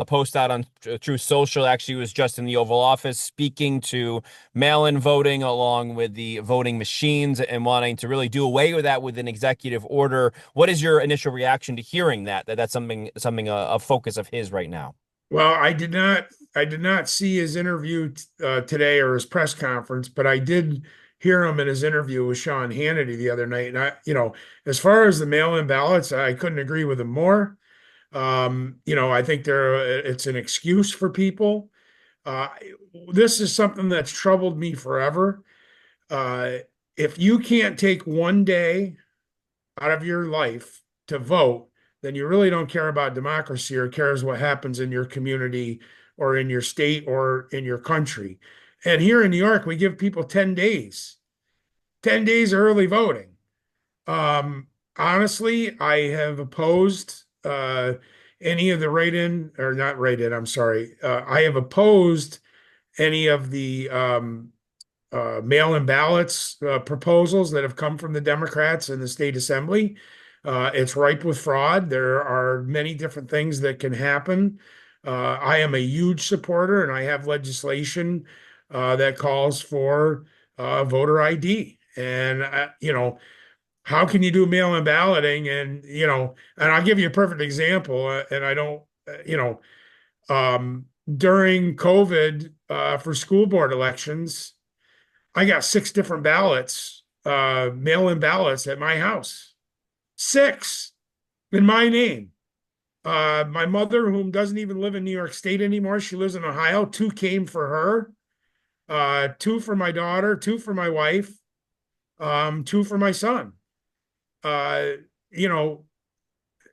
a post out on Truth Social. Actually, was just in the Oval Office speaking to mail-in voting along with the voting machines and wanting to really do away with that with an executive order. What is your initial reaction to hearing that's something a focus of his right now? Well, I did not see his interview today or his press conference, but I did hear him in his interview with Sean Hannity the other night. And as far as the mail-in ballots, I couldn't agree with him more. I think it's an excuse for people. Uh, this is something that's troubled me forever. Uh, if you can't take one day out of your life to vote, then you really don't care about democracy or cares what happens in your community or in your state or in your country. And here in New York, we give people 10 days, 10 days early voting. Honestly, I have opposed any of the write-in or not write-in, I'm sorry. I have opposed any of the mail-in ballots proposals that have come from the Democrats in the state assembly. It's ripe with fraud. There are many different things that can happen. I am a huge supporter, and I have legislation that calls for voter ID. And how can you do mail-in balloting? And I'll give you a perfect example. And I don't, during COVID for school board elections, I got 6 different ballots, mail-in ballots at my house. 6 in my name. My mother, whom doesn't even live in New York State anymore, she lives in Ohio. 2 came for her, 2 for my daughter, 2 for my wife, 2 for my son. Uh, you know,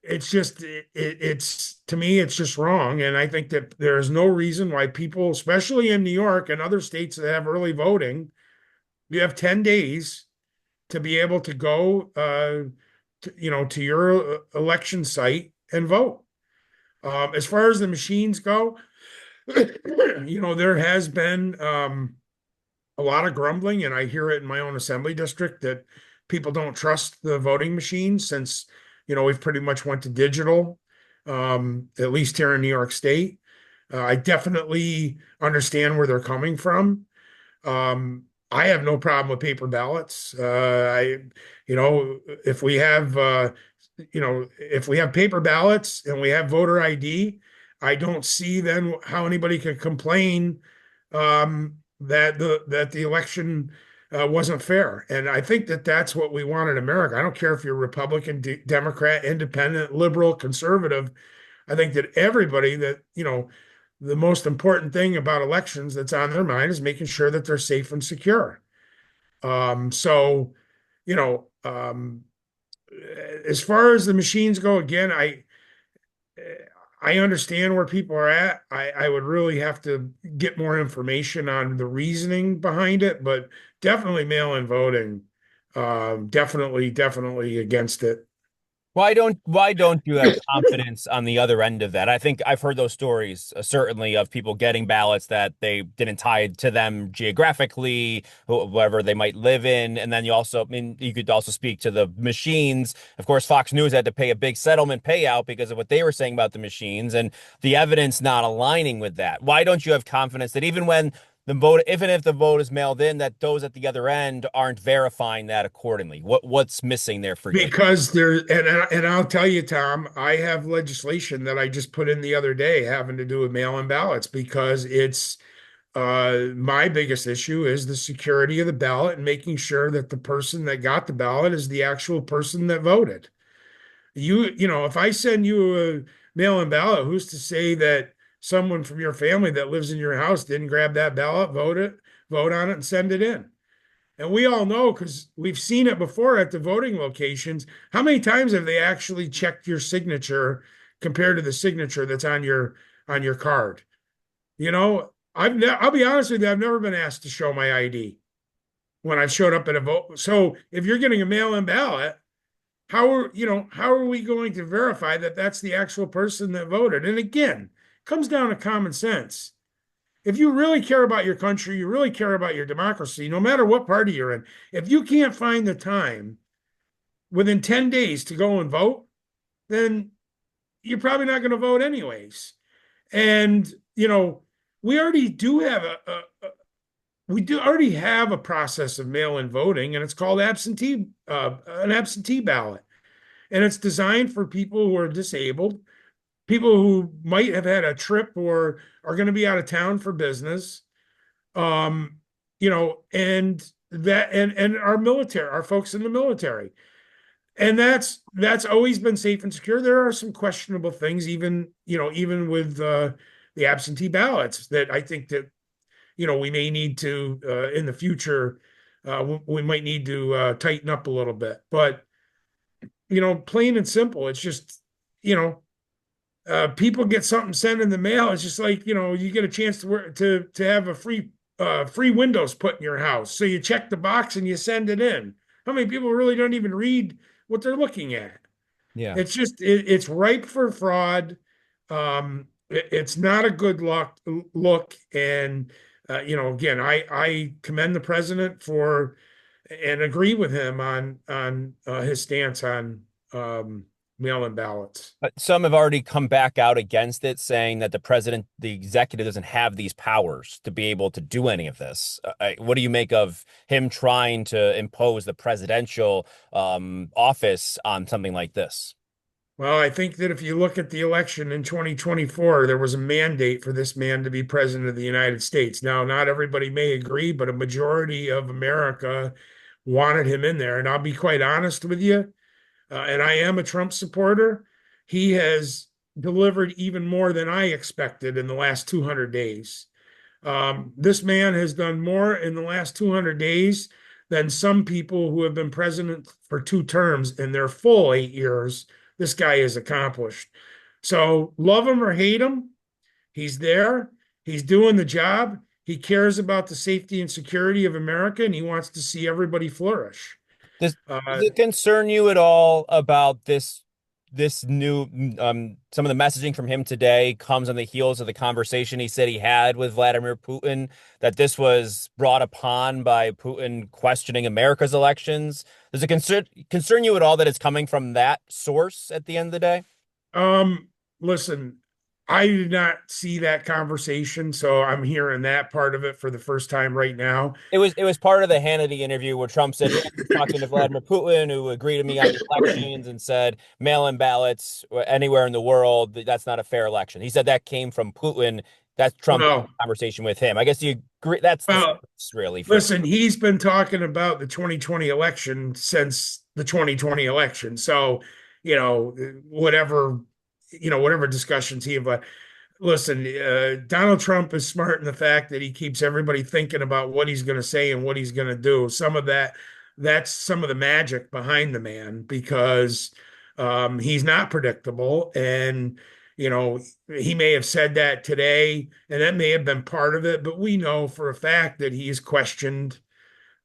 it's to me, it's just wrong. And I think that there is no reason why people, especially in New York and other states that have early voting, you have 10 days to be able to go to your election site and vote. As far as the machines go, there has been a lot of grumbling, and I hear it in my own assembly district that people don't trust the voting machines since we've pretty much went to digital, at least here in New York State. I definitely understand where they're coming from. I have no problem with paper ballots. If we have, if we have paper ballots and we have voter ID, I don't see then how anybody could complain that the election wasn't fair. And I think that that's what we want in America. I don't care if you're Republican, Democrat, Independent, liberal, conservative. I think that everybody the most important thing about elections that's on their mind is making sure that they're safe and secure. So, you know, um, as far as the machines go, again, I understand where people are at. I would really have to get more information on the reasoning behind it, but definitely mail-in voting. Definitely against it. Why don't you have confidence on the other end of that? I think I've heard those stories, certainly of people getting ballots that they didn't tie to them geographically, wherever they might live in. And then I mean, you could also speak to the machines. Of course, Fox News had to pay a big settlement payout because of what they were saying about the machines and the evidence not aligning with that. Why don't you have confidence that even when the vote, even if the vote is mailed in, that those at the other end aren't verifying that accordingly? What's missing there for you? Because and I'll tell you, Tom, I have legislation that I just put in the other day having to do with mail-in ballots because it's my biggest issue is the security of the ballot and making sure that the person that got the ballot is the actual person that voted. If I send you a mail-in ballot, who's to say that someone from your family that lives in your house didn't grab that ballot, vote on it, and send it in? And we all know because we've seen it before at the voting locations. How many times have they actually checked your signature compared to the signature that's on your card? I'll be honest with you, I've never been asked to show my ID when I've showed up at a vote. So if you're getting a mail-in ballot, how are we going to verify that that's the actual person that voted? And again, it comes down to common sense. If you really care about your country, you really care about your democracy, no matter what party you're in, if you can't find the time within 10 days to go and vote, then you're probably not going to vote anyways. And, we already do have we do already have a process of mail-in voting, and it's called an absentee ballot. And it's designed for people who are disabled, people who might have had a trip or are going to be out of town for business. Um, and our military, our folks in the military. And that's always been safe and secure. There are some questionable things, even with the absentee ballots, that I think that we may need to in the future. We might need to tighten up a little bit, but plain and simple, it's just you know people get something sent in the mail. It's just like you get a chance to have a free windows put in your house, so you check the box and you send it in. How many people really don't even read what they're looking at? Yeah. It's ripe for fraud. It's not a good look. And again, I commend the president for and agree with him on his stance on mail-in ballots. But some have already come back out against it, saying that the president, the executive, doesn't have these powers to be able to do any of this. What do you make of him trying to impose the presidential office on something like this? Well, I think that if you look at the election in 2024, there was a mandate for this man to be president of the United States. Now, not everybody may agree, but a majority of America wanted him in there. And I'll be quite honest with you, and I am a Trump supporter. He has delivered even more than I expected in the last 200 days. This man has done more in the last 200 days than some people who have been president for 2 terms in their full 8 years. This guy has accomplished. So love him or hate him, he's there. He's doing the job. He cares about the safety and security of America, and he wants to see everybody flourish. Does Uh, it concern you at all about this new some of the messaging from him today comes on the heels of the conversation he said he had with Vladimir Putin, that this was brought upon by Putin questioning America's elections? Does it concern you at all that it's coming from that source at the end of the day? Um, Listen, I did not see that conversation, so I'm hearing that part of it for the first time right now. It was part of the Hannity interview where Trump said, "Yeah, he's talking to Vladimir Putin, who agreed to me on the elections and said mail-in ballots anywhere in the world, that's not a fair election." He said that came from Putin. That's Trump's Well, conversation with him. I guess you agree. That's the well, source, really, for. listen, he's been talking about the 2020 election since the 2020 election. So, you know, whatever, whatever discussions he have. Listen, Donald Trump is smart in the fact that he keeps everybody thinking about what he's going to say and what he's going to do. That's some of the magic behind the man, because he's not predictable. And, he may have said that today, and that may have been part of it, but we know for a fact that he's questioned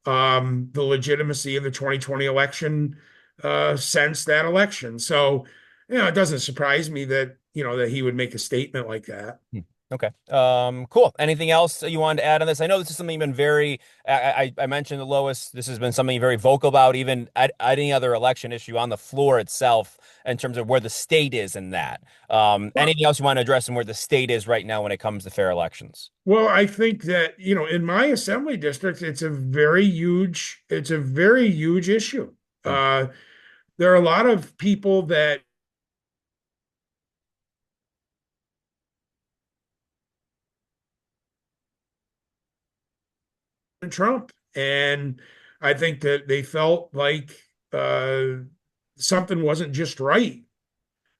the legitimacy of the 2020 election since that election. So, it doesn't surprise me that, that he would make a statement like that. Hmm. Okay. Cool. Anything else you wanted to add on this? I know this is something you've been very, I mentioned to Lois, this has been something you're very vocal about, even at any other election issue on the floor itself, in terms of where the state is in that. Well, Anything else you want to address and where the state is right now when it comes to fair elections? well, I think that, in my assembly district, it's a very huge issue. Hmm. Uh, there are a lot of people that Trump, and I think that they felt like uh, something wasn't just right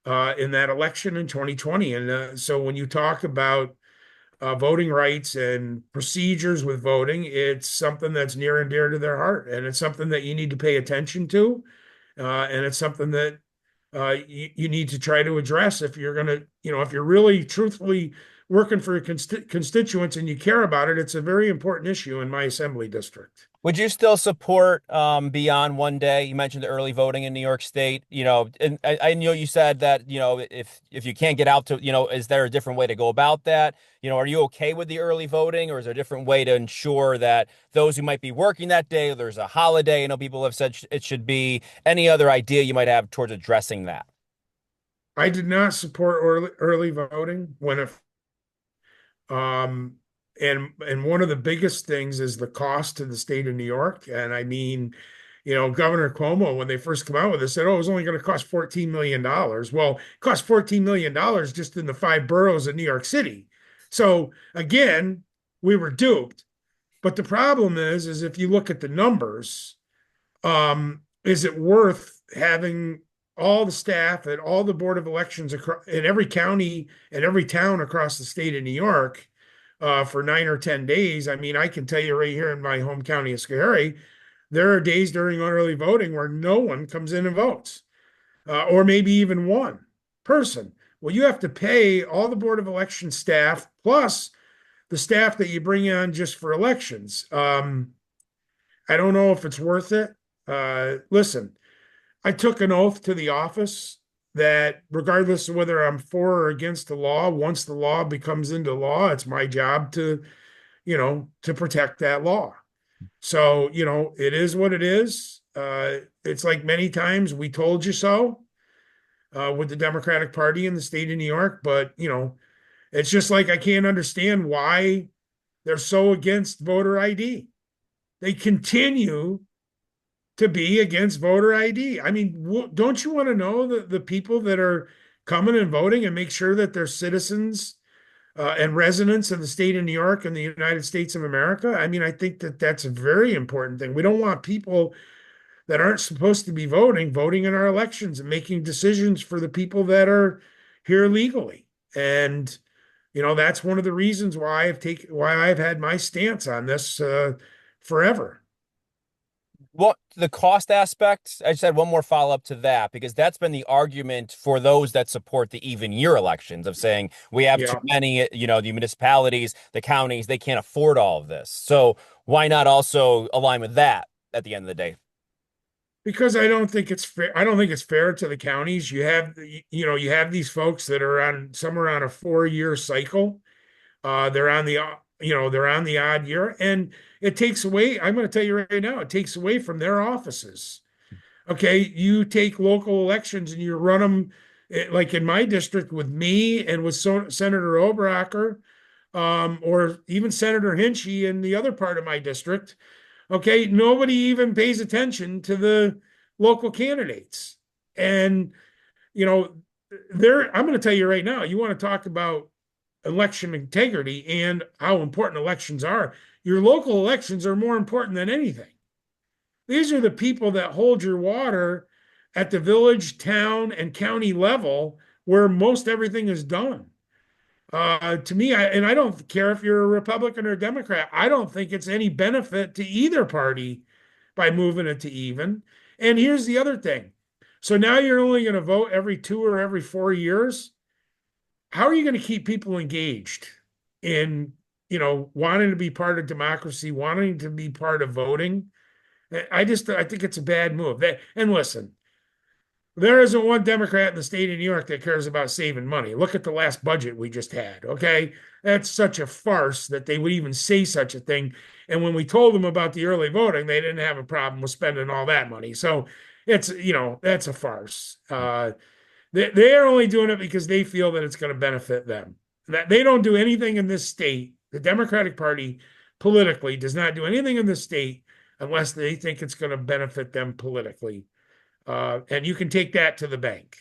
in that election in 2020. And so when you talk about voting rights and procedures with voting, it's something that's near and dear to their heart, and it's something that you need to pay attention to, and it's something that you need to try to address if you're going to, if you're really truthfully working for your constituents and you care about it. It's a very important issue in my assembly district. Would you still support beyond one day? You mentioned the early voting in New York State, and I know you said that, if you can't get out to, is there a different way to go about that? Are you okay with the early voting, or is there a different way to ensure that those who might be working that day, there's a holiday? I know people have said it should be. Any other idea you might have towards addressing that? I did not support early voting when it Um, and one of the biggest things is the cost to the state of New York. And I mean, Governor Cuomo, when they first come out with it, said, oh, it was only going to cost $14 million. Well, it cost $14 million just in the five boroughs of New York City. So again, we were duped. But the problem is if you look at the numbers, is it worth having all the staff at all the board of elections in every county and every town across the state of New York for 9 or 10 days? I mean, I can tell you right here in my home county of Schoharie, there are days during early voting where no one comes in and votes, or maybe even one person. Well, you have to pay all the board of election staff plus the staff that you bring on just for elections. I don't know if it's worth it. Listen, I took an oath to the office that regardless of whether I'm for or against the law, once the law becomes into law, it's my job to protect that law. So, it is what it is. It's like many times we told you so with the Democratic Party in the state of New York, but, it's just like I can't understand why they're so against voter ID. They continue to be against voter ID. I mean, don't you want to know the people that are coming and voting and make sure that they're citizens and residents of the state of New York and the United States of America? I mean, I think that that's a very important thing. We don't want people that aren't supposed to be voting in our elections and making decisions for the people that are here legally. And that's one of the reasons why I've had my stance on this forever. Well, the cost aspect, I just had one more follow up to that because that's been the argument for those that support the even year elections of saying we have too Yeah, many, the municipalities, the counties, they can't afford all of this. So why not also align with that at the end of the day? because I don't think it's fair. I don't think it's fair to the counties. You have these folks that are on some are on a 4 year cycle. They're on the odd year, and it takes away. I'm going to tell you right now, it takes away from their offices. Okay, you take local elections and you run them like in my district with me and with Senator Obracher, or even Senator Hinchy in the other part of my district. Okay, nobody even pays attention to the local candidates. And, you know, I'm going to tell you right now, you want to talk about election integrity and how important elections are. Your local elections are more important than anything. These are the people that hold your water at the village, town, and county level where most everything is done. To me, and I don't care if you're a Republican or a Democrat, I don't think it's any benefit to either party by moving it to even. And here's the other thing. So now you're only going to vote every 2 or every 4 years. How are you going to keep people engaged in, wanting to be part of democracy, wanting to be part of voting? I think it's a bad move. And listen, there isn't one Democrat in the state of New York that cares about saving money. Look at the last budget we just had. Okay. That's such a farce that they would even say such a thing. And when we told them about the early voting, they didn't have a problem with spending all that money. So that's a farce. They are only doing it because they feel that it's going to benefit them. That they don't do anything in this state. The Democratic Party politically does not do anything in this state unless they think it's going to benefit them politically. And you can take that to the bank.